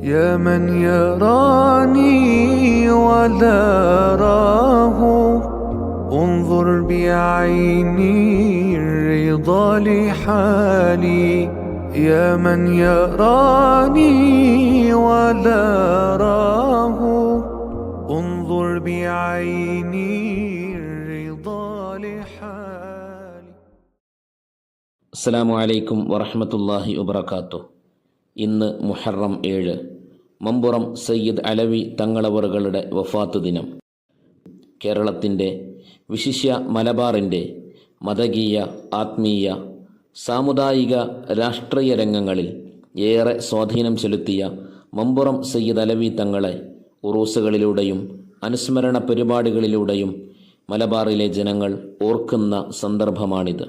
يا من يراني ولا أراه انظر بعيني الرضا لحالي يا من يراني ولا أراه انظر بعيني الرضا لحالي. അസ്സലാമു അലൈക്കും വറഹ്മത്തുള്ളാഹി വബറകാതുഹു. ഇന്ന് മുഹറം 7, മമ്പുറം സയ്യിദ് അലവി തങ്ങളവറുകളുടെ വഫാത്ത് ദിനം. കേരളത്തിൻ്റെ വിശിഷ്യ മലബാറിൻ്റെ മതകീയ, ആത്മീയ, സാമുദായിക, രാഷ്ട്രീയ രംഗങ്ങളിൽ ഏറെ സ്വാധീനം ചെലുത്തിയ മമ്പുറം സയ്യിദ് അലവി തങ്ങളെ ഉറൂസുകളിലൂടെയും അനുസ്മരണ പരിപാടികളിലൂടെയും മലബാറിലെ ജനങ്ങൾ ഓർക്കുന്ന സന്ദർഭമാണിത്.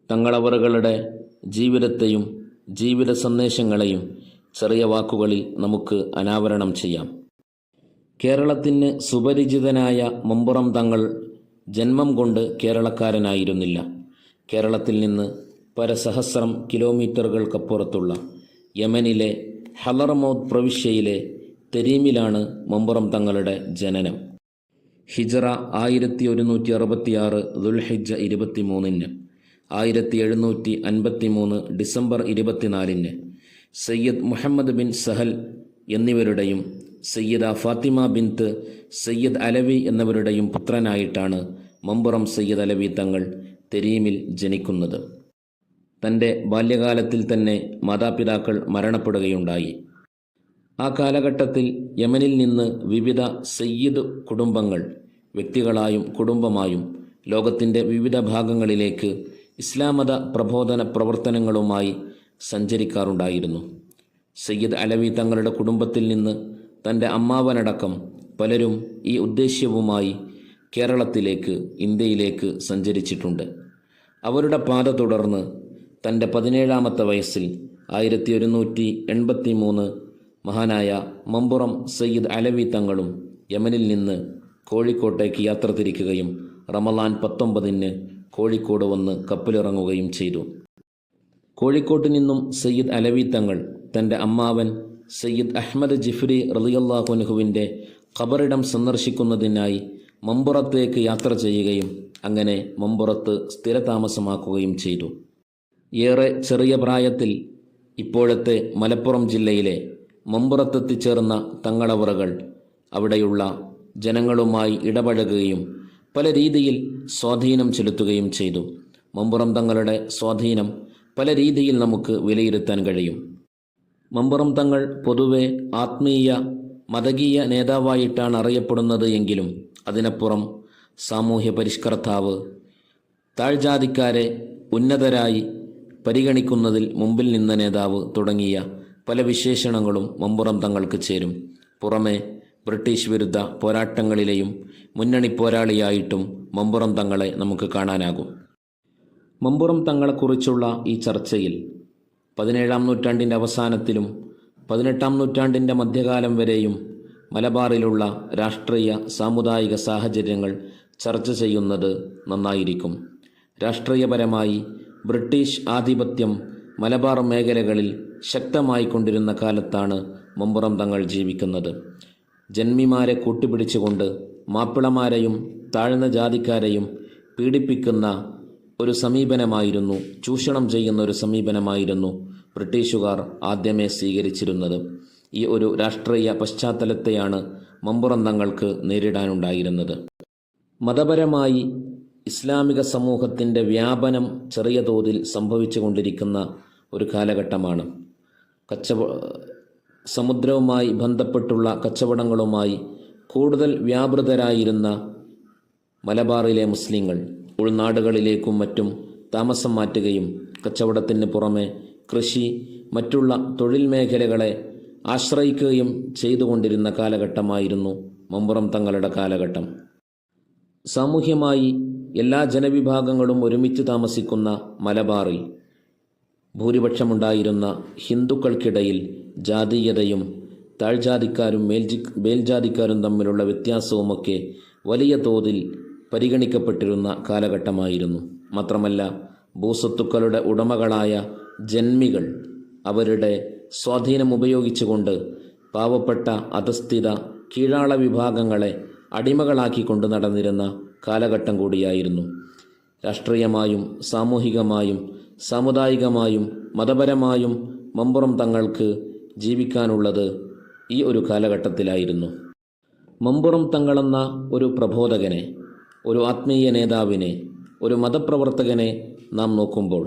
തങ്ങളവറുകളുടെ ജീവിതത്തെയും ജീവിത സന്ദേശങ്ങളെയും ചെറിയ വാക്കുകളിൽ നമുക്ക് അനാവരണം ചെയ്യാം. കേരളത്തിന് സുപരിചിതനായ മമ്പുറം തങ്ങൾ ജന്മം കൊണ്ട് കേരളക്കാരനായിരുന്നില്ല. കേരളത്തിൽ നിന്ന് പരസഹസ്രം കിലോമീറ്ററുകൾക്കപ്പുറത്തുള്ള യമനിലെ ഹളർമൗത്ത് പ്രവിശ്യയിലെ തെരീമിലാണ് മമ്പുറം തങ്ങളുടെ ജനനം. ഹിജ്റ 1166 ദുൽഹിജ്ജ 23-ന് 1753 ഡിസംബർ 24-ന് സയ്യിദ് മുഹമ്മദ് ബിൻ സഹൽ എന്നിവരുടെയും സയ്യിദ ഫാത്തിമ ബിൻത്ത് സയ്യിദ് അലവി എന്നിവരുടെയും പുത്രനായിട്ടാണ് മമ്പുറം സയ്യിദ് അലവി തങ്ങൾ തെരീമിൽ ജനിക്കുന്നത്. തൻ്റെ ബാല്യകാലത്തിൽ തന്നെ മാതാപിതാക്കൾ മരണപ്പെടുകയുണ്ടായി. ആ കാലഘട്ടത്തിൽ യമനിൽ നിന്ന് വിവിധ സയ്യിദ് കുടുംബങ്ങൾ വ്യക്തികളായും കുടുംബമായും ലോകത്തിൻ്റെ വിവിധ ഭാഗങ്ങളിലേക്ക് ഇസ്ലാം മത പ്രബോധന പ്രവർത്തനങ്ങളുമായി സഞ്ചരിക്കാറുണ്ടായിരുന്നു. സയ്യിദ് അലവി തങ്ങളുടെ കുടുംബത്തിൽ നിന്ന് തൻ്റെ അമ്മാവനടക്കം പലരും ഈ ഉദ്ദേശ്യവുമായി കേരളത്തിലേക്ക്, ഇന്ത്യയിലേക്ക് സഞ്ചരിച്ചിട്ടുണ്ട്. അവരുടെ പാത തുടർന്ന് തൻ്റെ 17-ാമത്തെ വയസ്സിൽ 1183 മഹാനായ മമ്പുറം സയ്യിദ് അലവി തങ്ങളും യമനിൽ നിന്ന് കോഴിക്കോട്ടേക്ക് യാത്ര തിരിക്കുകയും റമളാൻ 19-ന് കോഴിക്കോട് വന്ന് കപ്പലിറങ്ങുകയും ചെയ്തു. കോഴിക്കോട്ട് നിന്നും സയ്യിദ് അലവി തങ്ങൾ തൻ്റെ അമ്മാവൻ സയ്യിദ് അഹ്മദ് ജിഫ്രി റളിയല്ലാഹു അൻഹുവിൻ്റെ ഖബറിടം സന്ദർശിക്കുന്നതിനായി മമ്പുറത്തേക്ക് യാത്ര ചെയ്യുകയും അങ്ങനെ മമ്പുറത്ത് സ്ഥിരതാമസമാക്കുകയും ചെയ്തു. ഏറെ ചെറിയ പ്രായത്തിൽ ഇപ്പോഴത്തെ മലപ്പുറം ജില്ലയിലെ മമ്പുറത്തെത്തിച്ചേർന്ന തങ്ങളവറുകൾ അവിടെയുള്ള ജനങ്ങളുമായി ഇടപഴകുകയും പല രീതിയിൽ സ്വാധീനം ചെലുത്തുകയും ചെയ്തു. മമ്പുറം തങ്ങളുടെ സ്വാധീനം പല രീതിയിൽ നമുക്ക് വിലയിരുത്താൻ കഴിയും. മമ്പുറം തങ്ങൾ പൊതുവെ ആത്മീയ, മതകീയ നേതാവായിട്ടാണ് അറിയപ്പെടുന്നത് എങ്കിലും അതിനപ്പുറം സാമൂഹ്യ പരിഷ്കർത്താവ്, താഴ്ജാതിക്കാരെ ഉന്നതരായി പരിഗണിക്കുന്നതിൽ മുമ്പിൽ നിന്ന നേതാവ് തുടങ്ങിയ പല വിശേഷണങ്ങളും മമ്പുറം തങ്ങൾക്ക് ചേരും. പുറമെ ബ്രിട്ടീഷ് വിരുദ്ധ പോരാട്ടങ്ങളിലെയും മുന്നണി പോരാളിയായിട്ടും മമ്പുറം തങ്ങളെ നമുക്ക് കാണാനാകും. മമ്പുറം തങ്ങളെക്കുറിച്ചുള്ള ഈ ചർച്ചയിൽ 17-ാം നൂറ്റാണ്ടിൻ്റെ അവസാനത്തിലും 18-ാം നൂറ്റാണ്ടിൻ്റെ മധ്യകാലം വരെയും മലബാറിലുള്ള രാഷ്ട്രീയ, സാമുദായിക സാഹചര്യങ്ങൾ ചർച്ച ചെയ്യുന്നത് നന്നായിരിക്കും. രാഷ്ട്രീയപരമായി ബ്രിട്ടീഷ് ആധിപത്യം മലബാർ മേഖലകളിൽ ശക്തമായി കൊണ്ടിരുന്ന കാലത്താണ് മമ്പുറം തങ്ങൾ ജീവിക്കുന്നത്. ജന്മിമാരെ കൂട്ടുപിടിച്ചുകൊണ്ട് മാപ്പിളമാരെയും താഴ്ന്ന ജാതിക്കാരെയും പീഡിപ്പിക്കുന്ന ഒരു സമീപനമായിരുന്നു, ചൂഷണം ചെയ്യുന്ന ഒരു സമീപനമായിരുന്നു ബ്രിട്ടീഷുകാർ ആദ്യമേ സ്വീകരിച്ചിരുന്നത്. ഈ ഒരു രാഷ്ട്രീയ പശ്ചാത്തലത്തെയാണ് മമ്പുറം തങ്ങൾക്ക് നേരിടാനുണ്ടായിരുന്നത്. മതപരമായി ഇസ്ലാമിക സമൂഹത്തിൻ്റെ വ്യാപനം ചെറിയ തോതിൽ സംഭവിച്ചു കൊണ്ടിരിക്കുന്ന ഒരു കാലഘട്ടമാണ്. സമുദ്രവുമായി ബന്ധപ്പെട്ടുള്ള കച്ചവടങ്ങളുമായി കൂടുതൽ വ്യാപൃതരായിരുന്ന മലബാറിലെ മുസ്ലിങ്ങൾ ഉൾനാടുകളിലേക്കും മറ്റും താമസം മാറ്റുകയും കച്ചവടത്തിന് പുറമെ കൃഷി, മറ്റുള്ള തൊഴിൽ മേഖലകളെ ആശ്രയിക്കുകയും ചെയ്തുകൊണ്ടിരുന്ന കാലഘട്ടമായിരുന്നു മമ്പുറം തങ്ങളുടെ കാലഘട്ടം. സാമൂഹ്യമായി എല്ലാ ജനവിഭാഗങ്ങളും ഒരുമിച്ച് താമസിക്കുന്ന മലബാറിൽ ഭൂരിപക്ഷമുണ്ടായിരുന്ന ഹിന്ദുക്കൾക്കിടയിൽ ജാതീയതയും താഴ്ജാതിക്കാരും മേൽജാതിക്കാരും തമ്മിലുള്ള വ്യത്യാസവുമൊക്കെ വലിയ തോതിൽ പരിഗണിക്കപ്പെട്ടിരുന്ന കാലഘട്ടമായിരുന്നു. മാത്രമല്ല, ഭൂസ്വത്തുക്കളുടെ ഉടമകളായ ജന്മികൾ അവരുടെ സ്വാധീനം ഉപയോഗിച്ചുകൊണ്ട് പാവപ്പെട്ട അധസ്ഥിത കീഴാള വിഭാഗങ്ങളെ അടിമകളാക്കിക്കൊണ്ട് നടന്നിരുന്ന കാലഘട്ടം കൂടിയായിരുന്നു. രാഷ്ട്രീയമായും സാമൂഹികമായും സാമുദായികമായും മതപരമായും മമ്പുറം തങ്ങൾക്ക് ജീവിക്കാനുള്ളത് ഈ ഒരു കാലഘട്ടത്തിലായിരുന്നു. മമ്പുറം തങ്ങളെന്ന ഒരു പ്രബോധകനെ, ഒരു ആത്മീയ നേതാവിനെ, ഒരു മതപ്രവർത്തകനെ നാം നോക്കുമ്പോൾ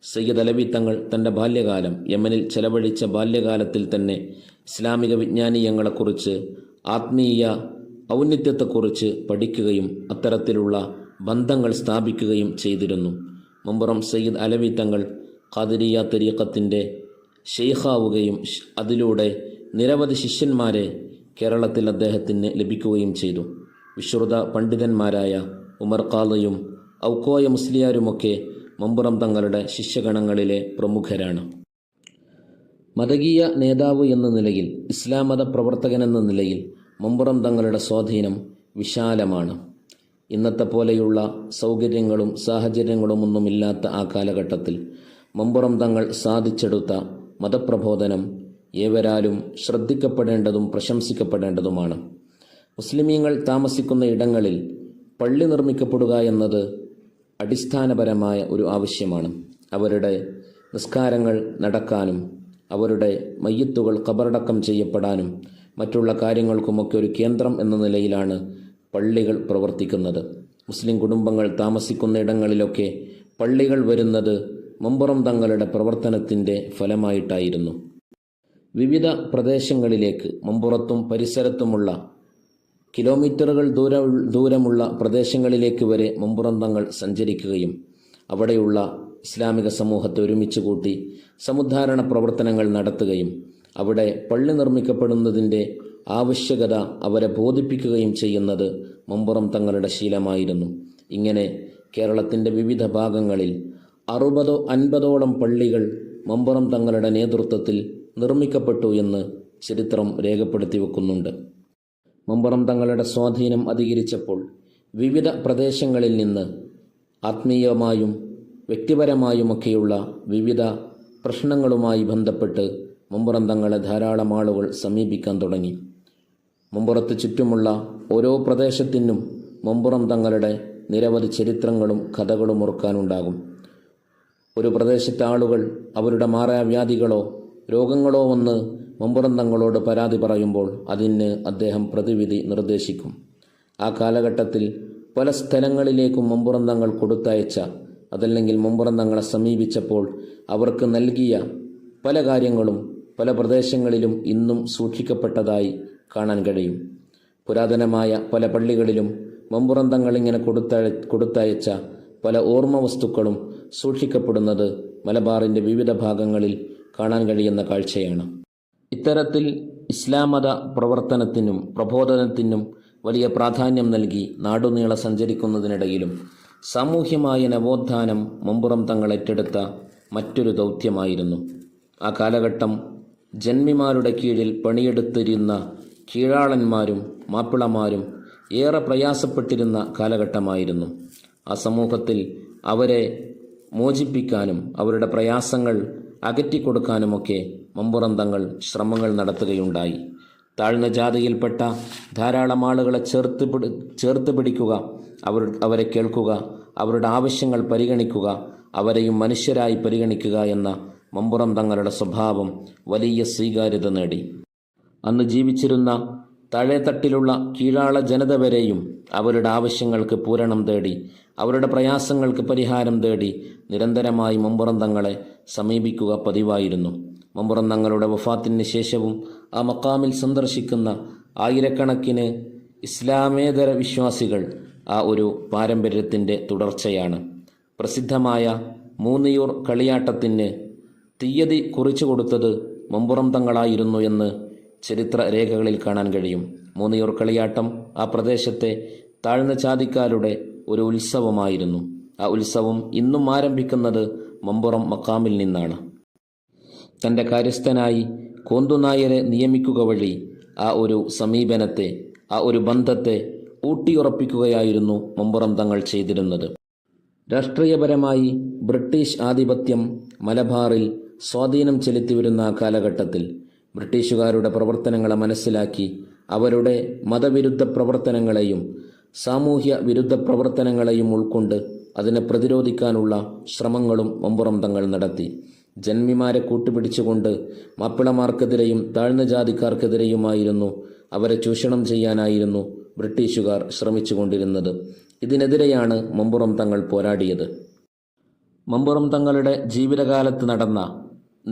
സയ്യിദ് അലവി തങ്ങൾ തൻ്റെ ബാല്യകാലം യമനിൽ ചെലവഴിച്ച ബാല്യകാലത്തിൽ തന്നെ ഇസ്ലാമിക വിജ്ഞാനീയങ്ങളെക്കുറിച്ച്, ആത്മീയ ഔന്നത്യത്തെക്കുറിച്ച് പഠിക്കുകയും അത്തരത്തിലുള്ള ബന്ധങ്ങൾ സ്ഥാപിക്കുകയും ചെയ്തിരുന്നു. മമ്പുറം സയ്യിദ് അലവി തങ്ങൾ ഖാദിരിയ തരീഖത്തിൻ്റെ ഷെയ്ഖാവുകയും അതിലൂടെ നിരവധി ശിഷ്യന്മാരെ കേരളത്തിൽ അദ്ദേഹത്തിന് ലഭിക്കുകയും ചെയ്തു. വിശ്രുത പണ്ഡിതന്മാരായ ഉമർ ഖാദിയും ഔക്കോയ മുസ്ലിയാരുമൊക്കെ മമ്പുറം തങ്ങളുടെ ശിഷ്യഗണങ്ങളിലെ പ്രമുഖരാണ്. മതകീയ നേതാവ് എന്ന നിലയിൽ, ഇസ്ലാം മത പ്രവർത്തകനെന്ന നിലയിൽ മമ്പുറം തങ്ങളുടെ സ്വാധീനം വിശാലമാണ്. ഇന്നത്തെ പോലെയുള്ള സൗകര്യങ്ങളും സാഹചര്യങ്ങളുമൊന്നുമില്ലാത്ത ആ കാലഘട്ടത്തിൽ മമ്പുറം തങ്ങൾ സാധിച്ചെടുത്ത മതപ്രബോധനം ഏവരാലും ശ്രദ്ധിക്കപ്പെടേണ്ടതും പ്രശംസിക്കപ്പെടേണ്ടതുമാണ്. മുസ്ലിമീങ്ങൾ താമസിക്കുന്ന ഇടങ്ങളിൽ പള്ളി നിർമ്മിക്കപ്പെടുക എന്നത് അടിസ്ഥാനപരമായ ഒരു ആവശ്യമാണ്. അവരുടെ നിസ്കാരങ്ങൾ നടക്കാനും അവരുടെ മയ്യിത്തുകൾ ഖബറടക്കം ചെയ്യപ്പെടാനും മറ്റുള്ള കാര്യങ്ങൾക്കുമൊക്കെ ഒരു കേന്ദ്രം എന്ന നിലയിലാണ് പള്ളികൾ പ്രവർത്തിക്കുന്നത്. മുസ്ലിം കുടുംബങ്ങൾ താമസിക്കുന്ന ഇടങ്ങളിലൊക്കെ പള്ളികൾ വരുന്നത് മമ്പുറം തങ്ങളുടെ പ്രവർത്തനത്തിൻ്റെ ഫലമായിട്ടായിരുന്നു. വിവിധ പ്രദേശങ്ങളിലേക്ക്, മമ്പുറത്തും പരിസരത്തുമുള്ള കിലോമീറ്ററുകൾ ദൂരമുള്ള പ്രദേശങ്ങളിലേക്ക് വരെ മമ്പുറം തങ്ങൾ സഞ്ചരിക്കുകയും അവിടെയുള്ള ഇസ്ലാമിക സമൂഹത്തെ ഒരുമിച്ച് കൂട്ടി സമുദ്ധാരണ പ്രവർത്തനങ്ങൾ നടത്തുകയും അവിടെ പള്ളി നിർമ്മിക്കപ്പെടുന്നതിൻ്റെ ആവശ്യകത അവരെ ബോധിപ്പിക്കുകയും ചെയ്യുന്നത് മമ്പുറം തങ്ങളുടെ ശീലമായിരുന്നു. ഇങ്ങനെ കേരളത്തിൻ്റെ വിവിധ ഭാഗങ്ങളിൽ 60-50ഓളം പള്ളികൾ മമ്പുറം തങ്ങളുടെ നേതൃത്വത്തിൽ നിർമ്മിക്കപ്പെട്ടു എന്ന് ചരിത്രം രേഖപ്പെടുത്തി വെക്കുന്നുണ്ട്. മമ്പുറം തങ്ങളുടെ സ്വാധീനം അധികരിച്ചപ്പോൾ വിവിധ പ്രദേശങ്ങളിൽ നിന്ന് ആത്മീയമായും വ്യക്തിപരമായുമൊക്കെയുള്ള വിവിധ പ്രശ്നങ്ങളുമായി ബന്ധപ്പെട്ട് മമ്പുറം തങ്ങളെ ധാരാളം ആളുകൾ സമീപിക്കാൻ തുടങ്ങി. മമ്പുറത്ത് ചുറ്റുമുള്ള ഓരോ പ്രദേശത്തിനും മമ്പുറം തങ്ങളുടെ നിരവധി ചരിത്രങ്ങളും കഥകളും ഓർക്കാനുണ്ടാകും. ഒരു പ്രദേശത്തെ ആളുകൾ അവരുടെ മാറാവ്യാധികളോ രോഗങ്ങളോ വന്ന് മമ്പുറം തങ്ങളോട് പരാതി പറയുമ്പോൾ അതിന് അദ്ദേഹം പ്രതിവിധി നിർദ്ദേശിക്കും. ആ കാലഘട്ടത്തിൽ പല സ്ഥലങ്ങളിലേക്കും മമ്പുറം തങ്ങൾ കൊടുത്തയച്ച, അതല്ലെങ്കിൽ മമ്പുറം തങ്ങളെ സമീപിച്ചപ്പോൾ അവർക്ക് നൽകിയ പല കാര്യങ്ങളും പല പ്രദേശങ്ങളിലും ഇന്നും സൂക്ഷിക്കപ്പെട്ടതായി കാണാൻ കഴിയും. പുരാതനമായ പല പള്ളികളിലും മമ്പുറം തങ്ങൾ ഇങ്ങനെ കൊടുത്തയച്ച പല ഓർമ്മ വസ്തുക്കളും സൂക്ഷിക്കപ്പെടുന്നത് മലബാറിൻ്റെ വിവിധ ഭാഗങ്ങളിൽ കാണാൻ കഴിയുന്ന കാഴ്ചയാണ്. ഇത്തരത്തിൽ ഇസ്ലാം മത പ്രവർത്തനത്തിനും പ്രബോധനത്തിനും വലിയ പ്രാധാന്യം നൽകി നാടുനീളെ സഞ്ചരിക്കുന്നതിനിടയിലും സാമൂഹ്യമായ നവോത്ഥാനം മമ്പുറം തങ്ങൾ ഏറ്റെടുത്ത മറ്റൊരു ദൗത്യമായിരുന്നു. ആ കാലഘട്ടം ജന്മിമാരുടെ കീഴിൽ പണിയെടുത്തിരുന്ന കീഴാളന്മാരും മാപ്പിളമാരും ഏറെ പ്രയാസപ്പെട്ടിരുന്ന കാലഘട്ടമായിരുന്നു. ആ സമൂഹത്തിൽ അവരെ മോചിപ്പിക്കാനും അവരുടെ പ്രയാസങ്ങൾ അകറ്റിക്കൊടുക്കാനുമൊക്കെ മമ്പുറം തങ്ങൾ ശ്രമങ്ങൾ നടത്തുകയുണ്ടായി. താഴ്ന്ന ജാതിയിൽപ്പെട്ട ധാരാളം ആളുകളെ ചേർത്ത് പിടിക്കുക, അവരെ കേൾക്കുക, അവരുടെ ആവശ്യങ്ങൾ പരിഗണിക്കുക, അവരെയും മനുഷ്യരായി പരിഗണിക്കുക എന്ന മമ്പുറം തങ്ങളുടെ സ്വഭാവം വലിയ സ്വീകാര്യത നേടി. അന്ന് ജീവിച്ചിരുന്ന താഴെത്തട്ടിലുള്ള കീഴാള ജനത വരെയും അവരുടെ ആവശ്യങ്ങൾക്ക് പൂരണം തേടി, അവരുടെ പ്രയാസങ്ങൾക്ക് പരിഹാരം തേടി നിരന്തരമായി മമ്പുറം തങ്ങളെ സമീപിക്കുക പതിവായിരുന്നു. മമ്പുറം തങ്ങളുടെ വഫാത്തിന് ശേഷവും ആ മക്കാമിൽ സന്ദർശിക്കുന്ന ആയിരക്കണക്കിന് ഇസ്ലാമേതര വിശ്വാസികൾ ആ ഒരു പാരമ്പര്യത്തിൻ്റെ തുടർച്ചയാണ്. പ്രസിദ്ധമായ മൂന്നിയൂർ കളിയാട്ടത്തിന് തീയതി കുറിച്ചു കൊടുത്തത് മമ്പുറം തങ്ങളായിരുന്നു എന്ന് ചരിത്ര രേഖകളിൽ കാണാൻ കഴിയും. മൂന്നിയൂർ കളിയാട്ടം ആ പ്രദേശത്തെ താഴ്ന്ന ജാതിക്കാരുടെ ഒരു ഉത്സവമായിരുന്നു. ആ ഉത്സവം ഇന്നും ആരംഭിക്കുന്നത് മമ്പുറം മക്കാമിൽ നിന്നാണ്. തൻ്റെ കാര്യസ്ഥനായി കോന്തുനായരെ നിയമിക്കുക വഴി ആ ഒരു സമീപനത്തെ, ആ ഒരു ബന്ധത്തെ ഊട്ടിയുറപ്പിക്കുകയായിരുന്നു മമ്പുറം തങ്ങൾ ചെയ്തിരുന്നത്. രാഷ്ട്രീയപരമായി ബ്രിട്ടീഷ് ആധിപത്യം മലബാറിൽ സ്വാധീനം ചെലുത്തിവരുന്ന കാലഘട്ടത്തിൽ ബ്രിട്ടീഷുകാരുടെ പ്രവർത്തനങ്ങളെ മനസ്സിലാക്കി അവരുടെ മതവിരുദ്ധ പ്രവർത്തനങ്ങളെയും സാമൂഹ്യ വിരുദ്ധ പ്രവർത്തനങ്ങളെയും ഉൾക്കൊണ്ട് അതിനെ പ്രതിരോധിക്കാനുള്ള ശ്രമങ്ങളും മമ്പുറം തങ്ങൾ നടത്തി. ജന്മിമാരെ കൂട്ടുപിടിച്ചുകൊണ്ട് മാപ്പിളമാർക്കെതിരെയും താഴ്ന്ന ജാതിക്കാർക്കെതിരെയുമായിരുന്നു, അവരെ ചൂഷണം ചെയ്യാനായിരുന്നു ബ്രിട്ടീഷുകാർ ശ്രമിച്ചുകൊണ്ടിരുന്നത്. ഇതിനെതിരെയാണ് മമ്പുറം തങ്ങൾ പോരാടിയത്. മമ്പുറം തങ്ങളുടെ ജീവിതകാലത്ത് നടന്ന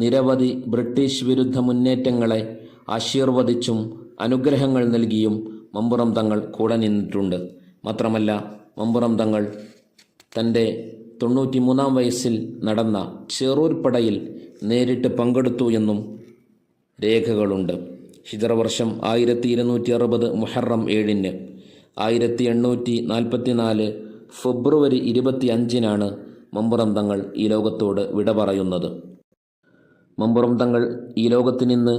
നിരവധി ബ്രിട്ടീഷ് വിരുദ്ധ മുന്നേറ്റങ്ങളെ ആശീർവദിച്ചും അനുഗ്രഹങ്ങൾ നൽകിയും മമ്പുറം തങ്ങൾ കൂടെ നിന്നിട്ടുണ്ട്. മാത്രമല്ല, മമ്പുറം തങ്ങൾ തൻ്റെ 93-ാം വയസ്സിൽ നടന്ന ചെറൂർ പടയിൽ നേരിട്ട് പങ്കെടുത്തു എന്നും രേഖകളുണ്ട്. ഹിജ്റ വർഷം 1260 മുഹറം 7-ന് 1844 ഫെബ്രുവരി 25-നാണ് മമ്പുറം തങ്ങൾ ഈ ലോകത്തോട് വിട പറയുന്നത്. മമ്പുറം തങ്ങൾ ഈ ലോകത്ത് നിന്ന്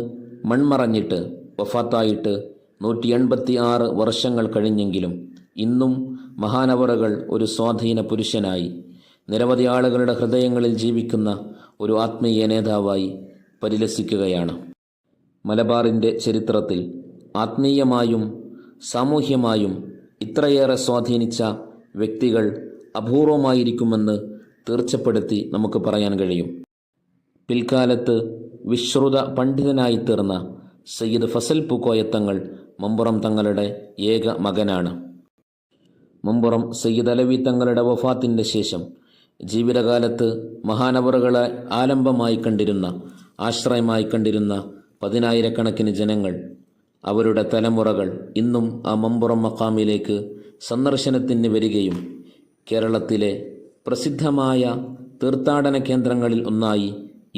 മൺമറഞ്ഞിട്ട് വഫാത്തായിട്ട് 186 വർഷങ്ങൾ കഴിഞ്ഞെങ്കിലും ഇന്നും മഹാനവറുകൾ ഒരു സ്വാധീന പുരുഷനായി, നിരവധി ആളുകളുടെ ഹൃദയങ്ങളിൽ ജീവിക്കുന്ന ഒരു ആത്മീയ നേതാവായി പരിലസിക്കുകയാണ്. മലബാറിൻ്റെ ചരിത്രത്തിൽ ആത്മീയമായും സാമൂഹ്യമായും ഇത്രയേറെ സ്വാധീനിച്ച വ്യക്തികൾ അപൂർവമായിരിക്കുമെന്ന് തീർച്ചപ്പെടുത്തി നമുക്ക് പറയാൻ കഴിയും. പിൽക്കാലത്ത് വിശ്രുത പണ്ഡിതനായി തീർന്ന സയ്യിദ് ഫസൽ പൂക്കോയത്തങ്ങൾ മമ്പുറം തങ്ങളുടെ ഏക മകനാണ്. മമ്പുറം സയ്യിദ് അലവി തങ്ങളുടെ വഫാത്തിൻ്റെ ശേഷം ജീവിതകാലത്ത് മഹാനവറുകളെ ആലംബമായി കണ്ടിരുന്ന, ആശ്രയമായി കണ്ടിരുന്ന 10,000-കണക്കിന് ജനങ്ങൾ, അവരുടെ തലമുറകൾ ഇന്നും ആ മമ്പുറം മഖാമിലേക്ക് സന്ദർശനത്തിന് വരികയും കേരളത്തിലെ പ്രസിദ്ധമായ തീർത്ഥാടന കേന്ദ്രങ്ങളിൽ ഒന്നായി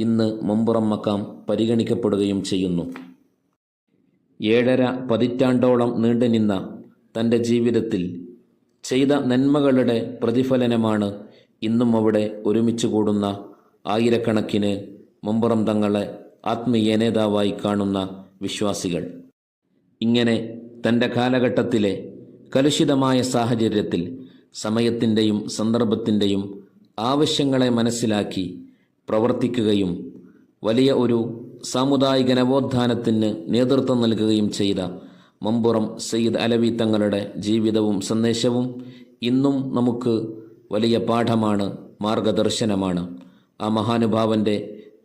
ഇന്ന് മമ്പുറം മഖാം പരിഗണിക്കപ്പെടുകയും ചെയ്യുന്നു. 7.5 പതിറ്റാണ്ടോളം നീണ്ടുനിന്ന തൻ്റെ ജീവിതത്തിൽ ചെയ്ത നന്മകളുടെ പ്രതിഫലനമാണ് ഇന്നും അവിടെ ഒരുമിച്ച് കൂടുന്ന ആയിരക്കണക്കിന് മമ്പുറം തങ്ങളെ ആത്മീയ നേതാവായി കാണുന്ന വിശ്വാസികൾ. ഇങ്ങനെ തൻ്റെ കാലഘട്ടത്തിലെ കലുഷിതമായ സാഹചര്യത്തിൽ സമയത്തിൻ്റെയും സന്ദർഭത്തിൻ്റെയും ആവശ്യങ്ങളെ മനസ്സിലാക്കി പ്രവർത്തിക്കുകയും വലിയ ഒരു സാമുദായിക നവോത്ഥാനത്തിന് നേതൃത്വം നൽകുകയും ചെയ്ത മമ്പുറം സയ്യിദ് അലവി തങ്ങളുടെ ജീവിതവും സന്ദേശവും ഇന്നും നമുക്ക് വലിയ പാഠമാണ്, മാർഗദർശനമാണ്. ആ മഹാനുഭാവൻ്റെ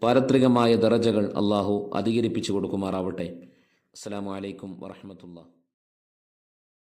പാരത്രികമായ ദറജകൾ അള്ളാഹു അധികരിപ്പിച്ചു കൊടുക്കുമാറാവട്ടെ. അസ്സലാമു അലൈക്കും വറഹ്മത്തുള്ളാഹി.